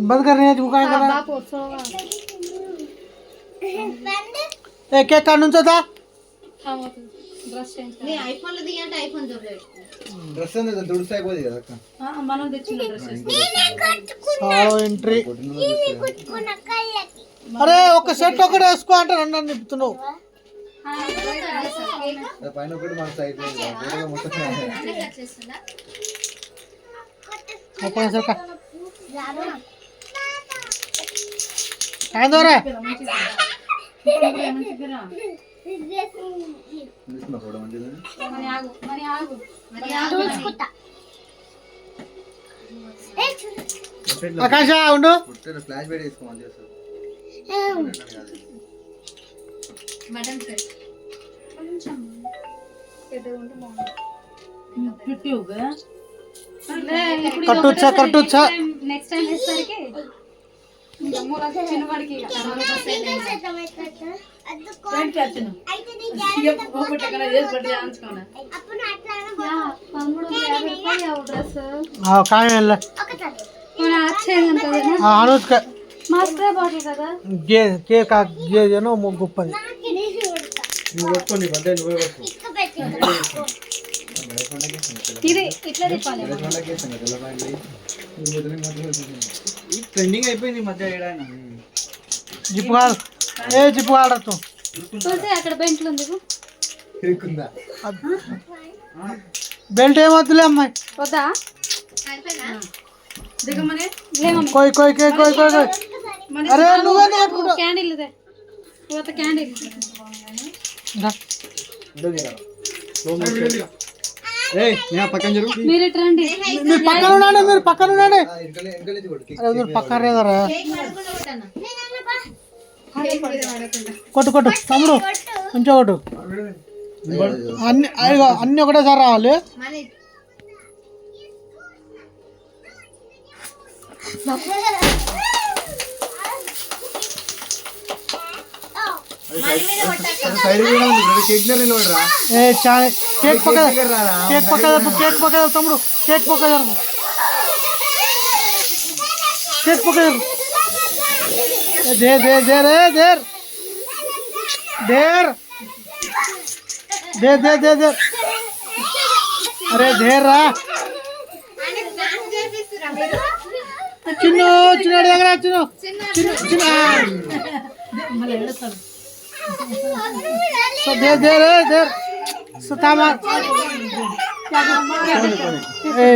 बंद कर रहे हैं तू काय कर रहा है केक काढून था నీ ఐఫోన్ లో దిగంటే ఐఫోన్ చూడలేదు డ్రెస్ అనేది దుడుస్తాయి పోది కదా అక్క మనం తెచ్చిన డ్రెస్ సాలో ఎంట్రీ అరే ఒక సెట్ ఒకటి వేసుకో అంటే రెండు నింపుతున్నావు పైన ఒకటి మన సైడ్ మొత్తం ఓపెన్ సర్క కాందోరా ఆకాశ ఉండు ఫ్లాష్ బైట్ తీసుకోమని చేస్తారు మటన్ ఫ్రై కొంచెం పెద్దగా ఉంటే బాగుంటుంది కట్టుచ్చా నెక్స్ట్ టైం వేసరికి చిన్నవాడికి గొప్పది ట్రెండింగ్ అయిపోయింది మధ్య జిప్పు కాదు ఏ జిప్పు ఆడచ్చు అక్కడ బెంట్లు ఉంది బెల్ట్ ఏమవుతులే అమ్మాయి వద్దా కోయ్ కోయ్ కోయ్ కోయ్ కోయ్ కోయ్ అరే నువ్వే క్యాండిల్ క్యాండిల్ పక్కన జరుగు మీరు రండి మీరు పక్కన ఉండండి మీరు పక్కన ఉండండి మీరు పక్కన రేదరా కొట్టు కొట్టు తమ్ముడు కొంచెం కొట్టు అన్ని అన్ని ఒకటేసారి రావాలి केक पका केक पका तमड़ो केक पका केक पका दे दे दे रे देर देर दे दे दे दे अरे देर रा चिन्नो चिन्नो देखरा चिन्नो चिन्नो चिन्नो so दे दे रे देर सतामा ए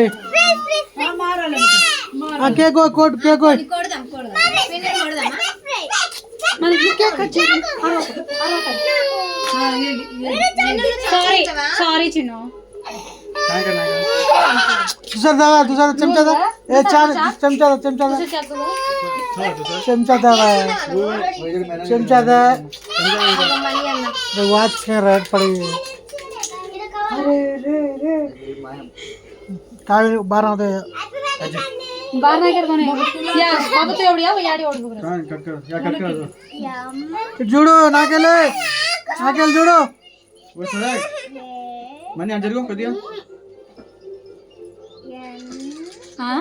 आके को कोड के को కొడదాం పిన్ని కొడదామా మన కేక్ కట్ చేయండి సారీ సారీ చిన్నో दूसरा दावा दूसरा चमचा दा ए चार चमचा दा चमचा दा चमचा दा वाच के रेड पड़ी अरे रे रे काय 12 होते 12 कर कोने या बाबू तो एवढी या याडी ओढ बघ कट कर या कट कर जुड़ो नाकेले नाकेल जुड़ो वो सर मने अंदर को कर दिया हां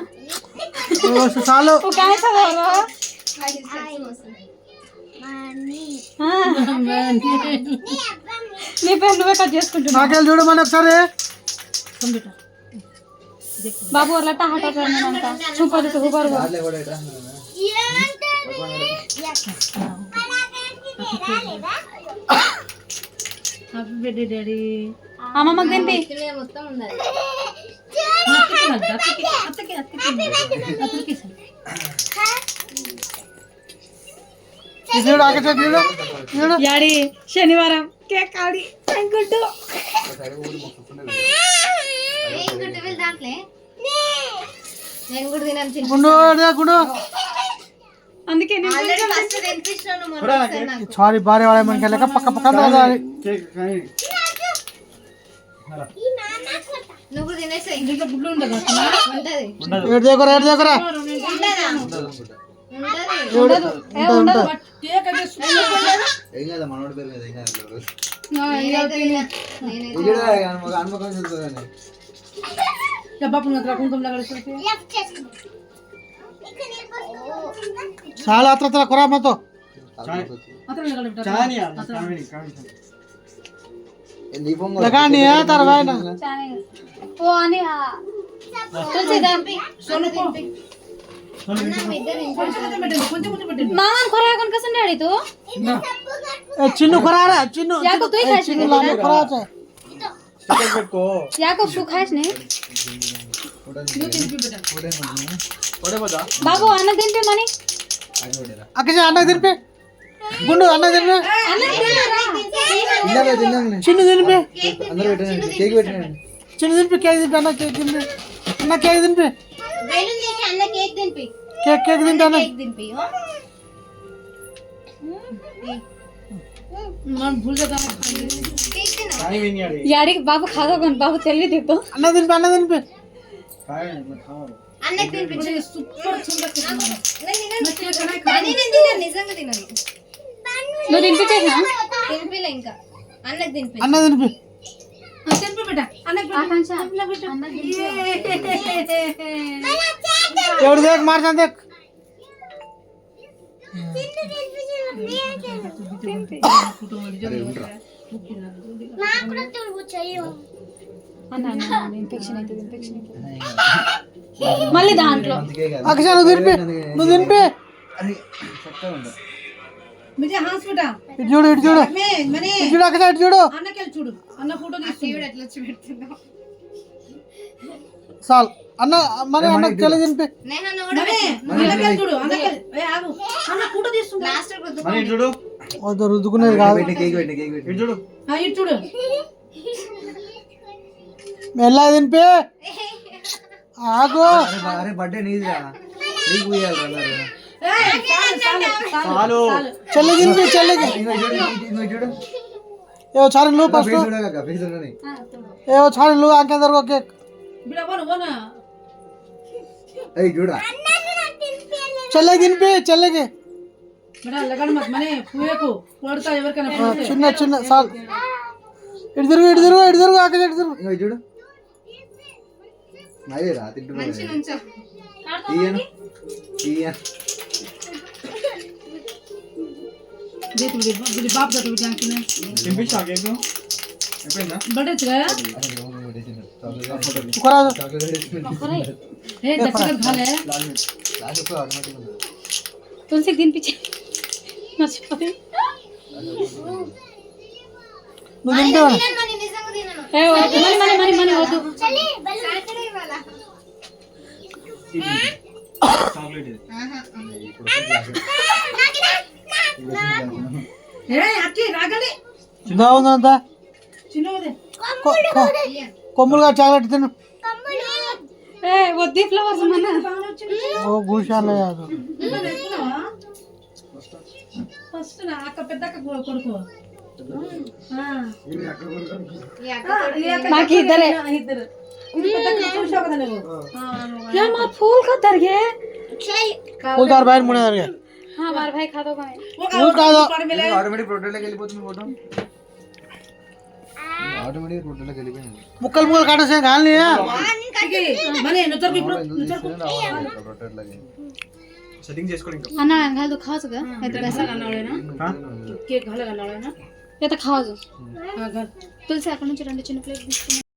ओ सालो तू काय था रो నీ పేరు నువ్వే కట్ చేసుకుంటున్నా నాకెళ్ళి చూడు మన ఒకసారి బాబు అలా టహాటా करना super super happy birthday daddy అమ్మమ్మ తింపి మొత్తం ఉండాలి చూడు ఆకే చూడు చూడు యాడి శనివారం కేక్ ఆడి అంకుట్టు ఇంకుట్టు వెల్ దాంట్లే నేను కూడా తినాను చిన్న గుండు రే గుండు అందుకే నేను ఆల్రెడీ ఫస్ట్ తినిపిస్తాను మొన్న సారీ బారే వాడే मन के लेका पक्का पक्का दे కేక్ కాని నువ్వు తినేసే ఇందులో గుడ్లు ఉండదు ఉంటది ఏడ్ దేకరా ఉండదా ఉండదు ఉండదు కేక్ అంటే ఏం కదా మనోడి పేరు మీద ఏం కాదు అనుమకం చూస్తుందని బాపు కుంకుమ కలిసి చాలా అత్ర కొరా మతో लगानी है तार भाई ना ఓ అని తులసి దంపి సోను దింపి కొంచెం పెట్టండి మామన్ ఖరా कोन कसन डाडी तू चिन्नू खरा रे चिन्नू याको तू खाइस चिन्नू लाने खरा है స్టిక్కర్ పెట్టుకో याको तू खाइस ने ఒడే పోదా बाबू अन्न दिनपे मनी अकजे अन्न दिन पे गुंडू अन्न दिन पे अन्न తిన్నామే चिन्नू दिन पे అందరూ పెట్టండి కేక్ పెట్టండి चिन्नू दिन पे केक दिन पे अन्न केक दिन पे अन्न केक दिन पे बैलून देके अन्न केक दिनपे केक दिन पे अन्न केक दिनपे हो मन भूल जाता है केक दिन కానీ వినియాడి याडी बाबू खाओ कोन बाबू तेली देखो अन्न दिन पे अन्न दिनपे సూపర్ చిందక నేను నిజంగా తినను నువ్వు తినిపించేసా తినిపిలే ఇంకా అన్నకు తినిపి अन्न दिन पे తింపి బిడ్డ అన్నకి ఆకాంక్ష అన్నకు एवढं देख मार जान देख ఇన్ఫెక్షన్ అయితే మళ్ళీ దాంట్లో अकजे నువ్వు दिन पे అరే చక్కగా ఉంది మిజే హాస్ బిడ్డ ఇటు చూడు మనే ఇటు చూడు అకजे ఇటు చూడు అన్నకెళ్ళి చూడు అన్న ఫోటో తీసుకుడు ఎట్లా వచ్చి పెడుతున్నావు సాల్ అన్న మన అన్న తెల दिन पे నేహా మనే అన్నకెళ్ళి చూడు అన్నకెళ్ళి ఏ ఆగు అన్న ఫోటో తీసుకుంటా లాస్ట్ మరి ఇటు చూడు వద్దు రుద్దుకునేది కాదు పెట్టు కేక్ పెట్టు ఇటు చూడు ఇటు చూడు మెల్ల दिन पे ఆగో అరే బర్త్డే నీదిరా నీకు ఇయ్యాలి అన్నారు చాలు చెల్లి दिन पे చెల్లి ఇంగో చూడు ఏ చారి లు ఫస్ట్ ఫేస్ చూడగా ఫేస్ చూడని ఏ చారి లు ఆంకే अंदर को केक బిడ్డ వన ఏయ్ చూడరా చెల్లి दिन पे చెల్లి के బిడ్డ లగన్ మత్ మనే పూయకు కొడతా ఎవరికైనా పూయకు చిన్న చిన్న సాల్ ఇటు తిరుగు ఆకలి ఇటు తిరుగు ఇంగో చూడు నయ్యరా తింటు ఈయన దేతు బిడ్డ బాప్ దతో బిడ్డ అంకిన తినిపిస్తా కేక్ అయిపోయిందా బడే త్రా కొరా ఏ దచ్చక ఖాలే లాస్ట్ ఆటోమేటిక్ ఉంది तुलसी दिन पीछे మర్చిపోయి నువ్వు తింటే ఏ వద్దు మని వద్దు చాక్లెట్ ఇది ఏ అక్కి రాగలే బాగుందంతా చిన్నోదే కొమ్ములుగా చాక్లెట్ తిను ఏ వద్దు ఫ్లవర్స్ మన ఓ గుషాలే కాదు ఫస్ట్ నా అక్క పెద్దక్క కొడుకు మాకి ఇద్దరే ఇద్దరు పెద్దక్క చూసావు కదా నువ్వు या मां फूल का दर गए फूलदार भाई मुने दर गए हां हमारे भाई खा दो भाई फूल का दो ఆటోమేటిక్ ప్రొటెక్ట్లోకి వెళ్ళిపోతుంది ఫోటో ఆటోమేటిక్ ప్రొటెక్ట్లోకి వెళ్ళిపోయింది मुक्कल मुक्कल काटने से घाल नहीं है మనే నుతర్కు ఇప్పుడు నుతర్కు ప్రొటెక్ట్లోకి సెట్టింగ్ చేసుకోండి ఇంకా అన్న అంగల్ దు खाओ सका ये तो कैसा అన్నాడేనా కేక్ హలగా అన్నాడేనా ये तो खाओ ఆగా तुलसी అక్కడ నుంచి రెండు చిన్న ప్లేట్ తీసుకుని